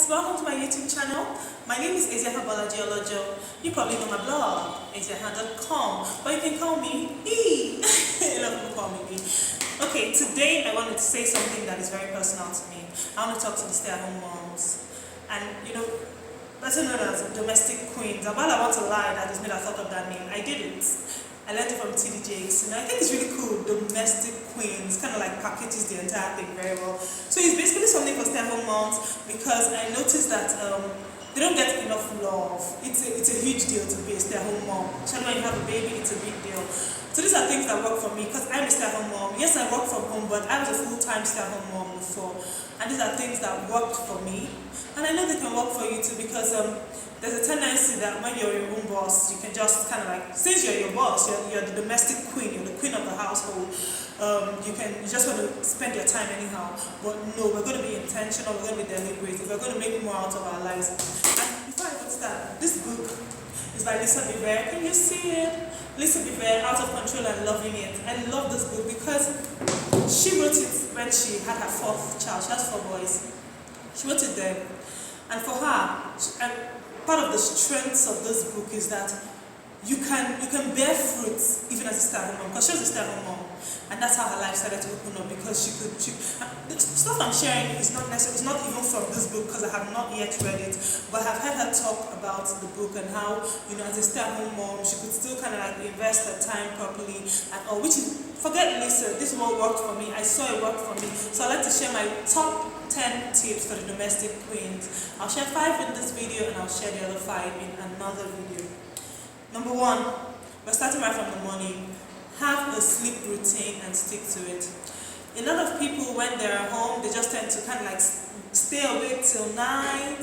guys, welcome to my YouTube channel. My name is Ezeha Bolaji Olojo. You probably know my blog, ezeha.com, but you can call me E. A lot of people call me E. Okay, today I wanted to say something that is very personal to me. I want to talk to the stay-at-home moms. And better known as domestic queens. And while I want to lie, that is me that thought of that name. I did it. I learned it from TD Jakes, and I think it's really cool. Domestic queens kind of like packages the entire thing very well. So it's basically something for stay-at-home moms because I noticed that they don't get enough love. It's a huge deal to be a stay-at-home mom. Especially when you have a baby, it's a big deal. So these are things that work for me because I'm a stay-at-home mom. Yes, I work from home, but I was a full-time stay-at-home mom before, and these are things that worked for me, and I know they can work for you too because there's a tendency that when you're your own boss, you can just kind of like, since you're your boss, you're the domestic queen, you're the queen of the household, you just want to spend your time anyhow. But no, we're going to be intentional, we're going to be deliberate, we're going to make more out of our lives. And before I even start, this book is by Lisa Bevere. Can you see it? Lisa Bevere, Out of Control and Loving It. I love this book because she wrote it when she had her fourth child. She has 4 boys. She wrote it then. And for her, part of the strengths of this book is that you can bear fruits even as a stay-at-home mom, because she was a stay-at-home mom, and that's how her life started to open up. Because the stuff I'm sharing is not necessarily, it's not even from this book because I have not yet read it, but I've heard her talk about the book and how as a stay-at-home mom she could still kind of like invest her time properly and all. Which is, forget Lisa, this is what worked for me. I saw it work for me, so I'd like to share my top 10 tips for the domestic queens. I'll share 5 in this video and I'll share the other 5 in another video. Number 1, we're starting right from the morning. Have a sleep routine and stick to it. A lot of people, when they're at home, they just tend to kind of like stay awake till night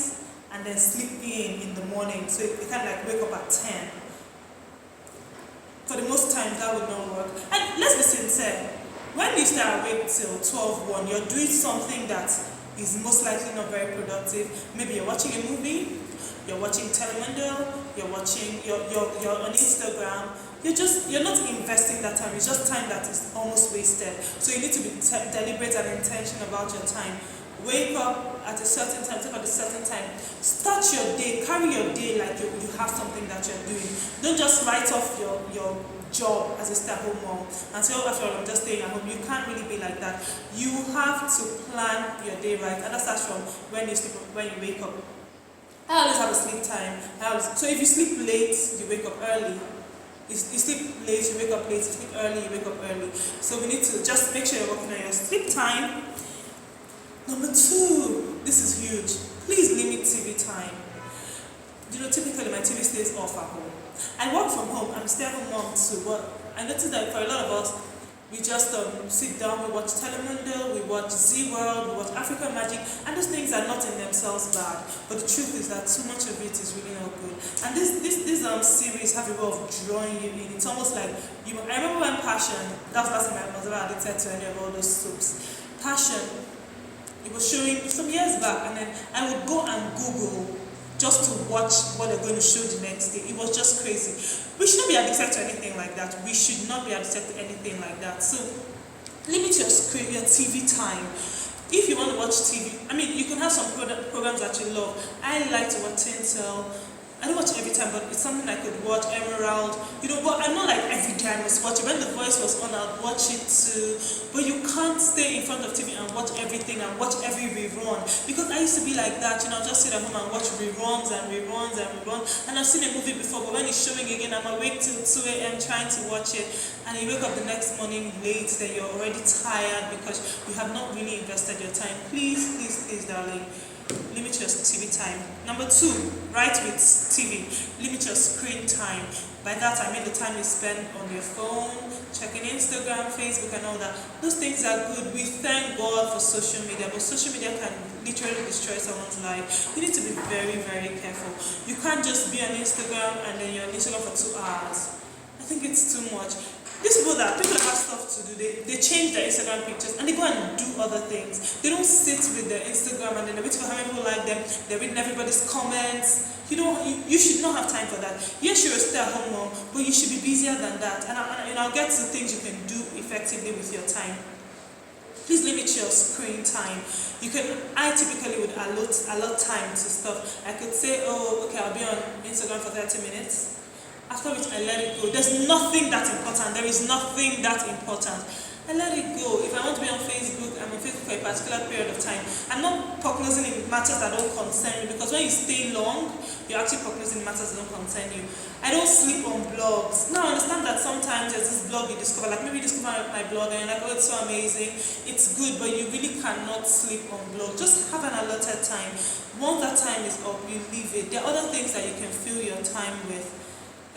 and then sleep in the morning. So they kind of like wake up at 10. For the most time, that would not work. And let's be sincere. When you stay awake till 12:01, you're doing something that is most likely not very productive. Maybe you're watching a movie, you're watching Telemundo, you're on Instagram. You're not investing that time. It's just time that is almost wasted. So you need to be deliberate and intentional about your time. Wake up at a certain time, take at a certain time. Start your day, carry your day like you have something that you're doing. Don't just write off your job as a stay-at-home mom and say, oh, after all, I'm just staying at home. You can't really be like that. You have to plan your day right, and that starts from when you sleep, when you wake up. I always have a sleep time. So if you sleep late, you wake up early. You sleep late, you wake up late. You sleep early, you wake up early. So we need to just make sure you're working on your sleep time. Number 2, this is huge. Please limit TV time. Typically my TV stays off at home. I work from home. I'm a stay-at-home mom too, but I noticed that for a lot of us, we just sit down, we watch Telemundo, we watch Z World, we watch African Magic, and those things are not in themselves bad. But the truth is that too much of it is really not good. And this series have a way of drawing you in. It's almost like I remember when Passion, that was last time I was ever addicted to any of all those soaps. Passion, it was showing some years back, and then I would go and Google just to watch what they're going to show the next day. It was just crazy. We shouldn't be addicted to anything like that. We should not be addicted to anything like that. So limit your TV time. If you want to watch TV, you can have some programs that you love. I like to watch Tintel. I don't watch every time, but it's something I could watch. Emerald, but I'm not like every day I must watch it. When The Voice was on, I'd watch it too. But you can't stay in front of TV and watch everything and watch every rerun. Because I used to be like that, I'll just sit at home and watch reruns and reruns and reruns. And I've seen a movie before, but when it's showing again, I'm awake till 2 a.m. trying to watch it. And you wake up the next morning late, then you're already tired because you have not really invested your time. Please, please, please, darling. Limit your TV time. Number 2, right with TV. Limit your screen time. By that I mean the time you spend on your phone, checking Instagram, Facebook and all that. Those things are good. We thank God for social media, but social media can literally destroy someone's life. You need to be very, very careful. You can't just be on Instagram and then you're on Instagram for 2 hours. I think it's too much. These people that have stuff to do, they change their Instagram pictures and they go and do other things. They don't sit with their Instagram and then they wait for how many people like them. They're reading everybody's comments. You should not have time for that. Yes, you're a stay-at-home mom, but you should be busier than that. And I'll get to things you can do effectively with your time. Please limit your screen time. I typically would allot time to stuff. I could say, oh, okay, I'll be on Instagram for 30 minutes. After which I let it go. There's nothing that important. There is nothing that important. I let it go. If I want to be on Facebook, I'm on Facebook for a particular period of time. I'm not prognosing in matters that don't concern me, because when you stay long, you're actually prognosing in matters that don't concern you. I don't sleep on blogs. Now I understand that sometimes there's this blog you discover, like maybe you discover my blog and you're like, oh, it's so amazing, it's good, but you really cannot sleep on blog. Just have an allotted time. Once that time is up, you leave it. There are other things that you can fill your time with.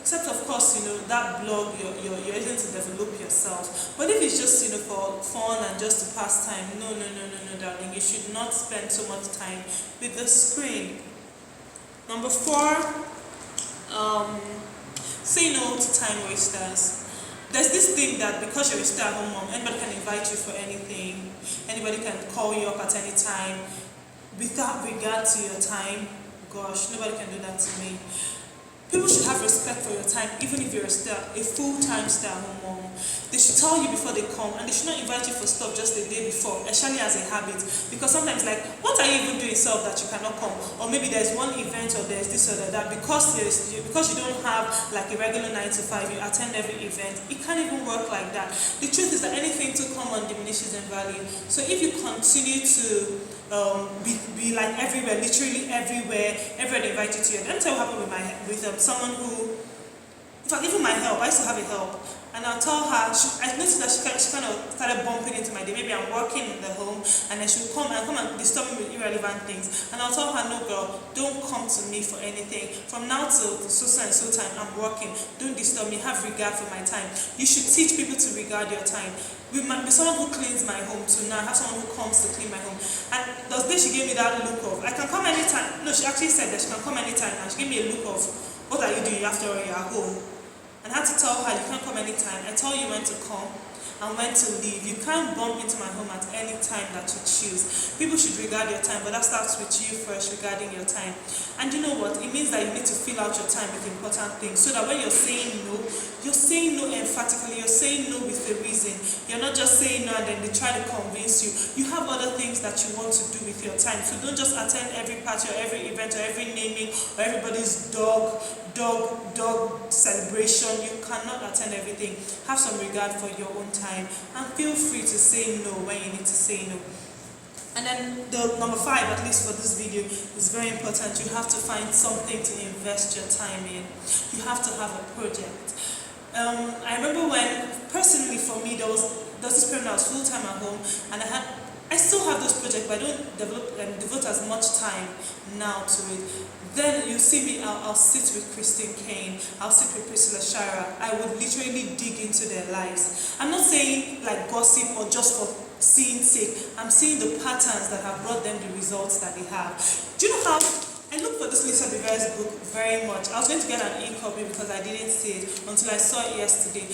Except of course, that blog you're able to develop yourself. But if it's just for fun and just to pass time, no, darling, you should not spend so much time with the screen. Number 4, say no to time wasters. There's this thing that because you're a stay-at-home mom, anybody can invite you for anything, anybody can call you up at any time without regard to your time. Gosh, nobody can do that to me. People should have respect for your time, even if you're a full-time stay-at-home mom. They should tell you before they come, and they should not invite you for stuff just the day before, especially as a habit. Because sometimes, like, what are you even doing yourself that you cannot come? Or maybe there's one event, or there's this or that. Because you don't have like a regular 9 to 5, you attend every event. It can't even work like that. The truth is that anything to come on diminishes in value. So if you continue to be like everywhere, literally everywhere they invite you to. Let me tell you what happened with someone who, in fact, even my help, I used to have a help, and I'll tell her, I noticed that she kind of started bumping into my day. Maybe I'm working in the home, and then she'll come and disturb me with irrelevant things. And I'll tell her, no girl, don't come to me for anything. From now till so and so time, I'm working. Don't disturb me, have regard for my time. You should teach people to regard your time. With someone who cleans my home too. Now I have someone who comes to clean my home. And those days she gave me that look of, I can come anytime. No, she actually said that she can come anytime, and she gave me a look of, what are you doing after all you're at home? And I had to tell her, you can't come anytime. I tell you when to come and when to leave. You can't bump into my home at any time that you choose. People should regard your time, but that starts with you first, regarding your time. And you know what? It means that you need to fill out your time with important things, so that when you're saying no emphatically, you're saying no with a reason. You're not just saying no and then they try to convince you. You have other things that you want to do with your time. So don't just attend every party or every event or every naming or everybody's dog celebration. You cannot attend everything. Have some regard for your own time, and feel free to say no when you need to say no. And then the number 5, at least for this video, is very important. You have to find something to invest your time in. You have to have a project. I remember when, personally for me, there was this period I was full-time at home, and I still have those projects, but I don't devote as much time now to it. Then you see me, I'll sit with Christine Kane, I'll sit with Priscilla Shira. I would literally dig into their lives. I'm not saying like gossip or just for seeing sake. I'm seeing the patterns that have brought them the results that they have. Do you know how I look for this Lisa Bevere's book very much? I was going to get an e-copy because I didn't see it until I saw it yesterday.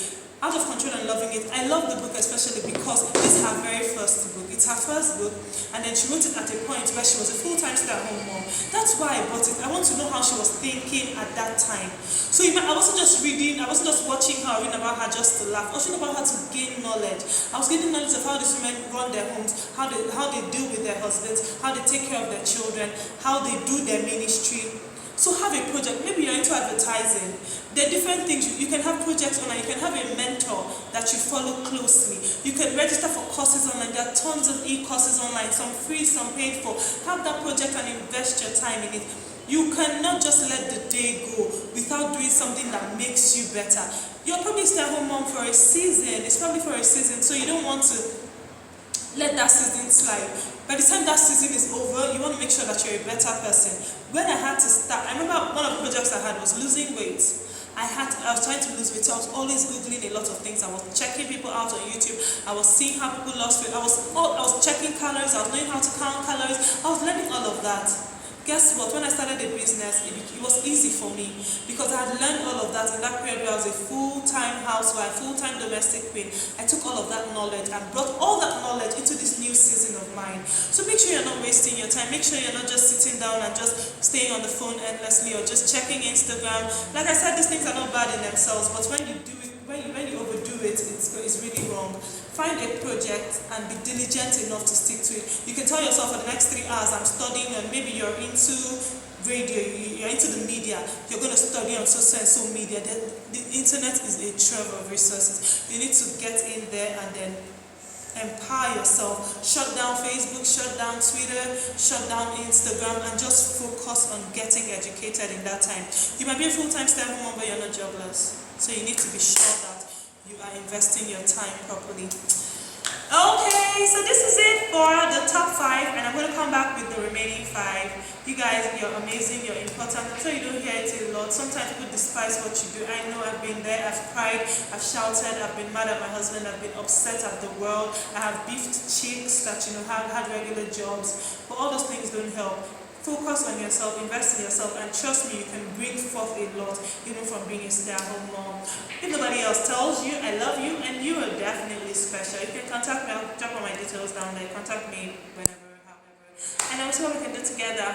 Out of Control and Loving It. I love the book especially because this is her very first book. It's her first book, and then she wrote it at a point where she was a full-time stay-at-home mom. That's why I bought it. I want to know how she was thinking at that time. So I wasn't just reading, I wasn't just watching her, reading about her just to laugh. I was reading about her to gain knowledge. I was getting knowledge of how these women run their homes, how they deal with their husbands, how they take care of their children, how they do their ministry. So have a project. Maybe you're into advertising. There are different things. You can have projects online. You can have a mentor that you follow closely. You can register for courses online. There are tons of e-courses online, some free, some paid for. Have that project and invest your time in it. You cannot just let the day go without doing something that makes you better. You're probably stay-at-home mom for a season. It's probably for a season, so you don't want to let that season slide. By the time that season is over, you want to make sure that you're a better person. When I had to start, I remember one of the projects I had was losing weight. I was trying to lose weight, so I was always Googling a lot of things. I was checking people out on YouTube. I was seeing how people lost weight. I was checking calories. I was learning how to count calories. I was learning all of that. Guess what? When I started the business, it was easy for me because I had learned all of that in that period where I was a full-time housewife, full-time domestic queen. I took all of that knowledge and brought all that knowledge into this new season of mine. So make sure you're not wasting your time. Make sure you're not just sitting down and just staying on the phone endlessly or just checking Instagram. Like I said, these things are not bad in themselves, but when you do it, when you overdo it, it's really wrong. Find a project and be diligent enough to stick to it. You can tell yourself for the next 3 hours I'm studying, and maybe you're into radio, you're into the media, you're going to study on social media. The internet is a trove of resources. You need to get in there and then empower yourself. Shut down Facebook, shut down Twitter, shut down Instagram, and just focus on getting educated in that time. You might be a full-time stay-at-home mom, but you're not jobless. So you need to be sure that you are investing your time properly. Okay, so this is it for the top 5, and I'm going to come back with the remaining 5. You guys, you're amazing, you're important. I'm sure you don't hear it a lot. Sometimes people despise what you do. I know, I've been there, I've cried, I've shouted, I've been mad at my husband, I've been upset at the world. I have beefed chicks that, have had regular jobs. But all those things don't help. Focus on yourself, invest in yourself, and trust me, you can bring forth a lot, even from being a stay-at-home mom. If nobody else tells you, I love you, and you are definitely special. You can contact me, I'll drop all my details down there. Contact me whenever, however. And I'll see what we can do together.